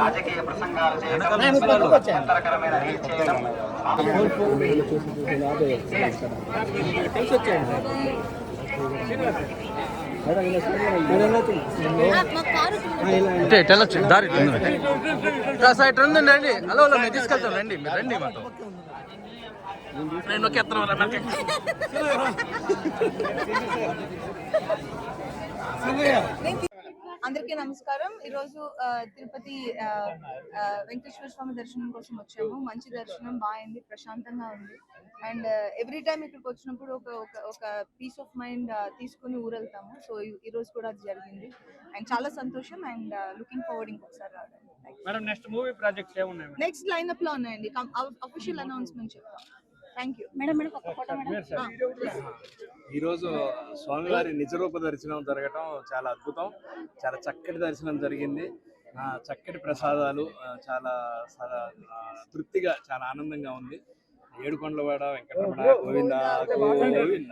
రాజకీయ ప్రసంగాలు చేయడం రీచ్ చేయడం దారి సైడ్ రండి. హలో మేము తీసుకెళ్తాం రండి, మీరు రండి మాతో. నేను అందరికీ నమస్కారం. ఈరోజు తిరుపతి వెంకటేశ్వర స్వామి దర్శనం కోసం వచ్చాము. మంచి దర్శనం బాగుంది, ప్రశాంతంగా ఉంది. అండ్ ఎవ్రీ టైం ఇక్కడికి వచ్చినప్పుడు ఒక పీస్ ఆఫ్ మైండ్ తీసుకుని ఊరెళ్తాము. సో ఈ రోజు కూడా అది జరిగింది అండ్ చాలా సంతోషం అండ్ లుకింగ్ ఫార్వర్డ్ ఇంకొకసారి రావడానికి. నెక్స్ట్ లైనప్ లో ఉన్నాయండి, అఫీషియల్ అనౌన్స్మెంట్ చెప్తాం. Thank you madam. ఈరోజు స్వామివారి నిజరూప దర్శనం జరగటం చాలా అద్భుతం. చాలా చక్కటి దర్శనం జరిగింది. చక్కటి ప్రసాదాలు, చాలా తృప్తిగా, చాలా ఆనందంగా ఉంది. ఏడుకొండలవాడ వెంకటరమణ గోవింద గోవింద.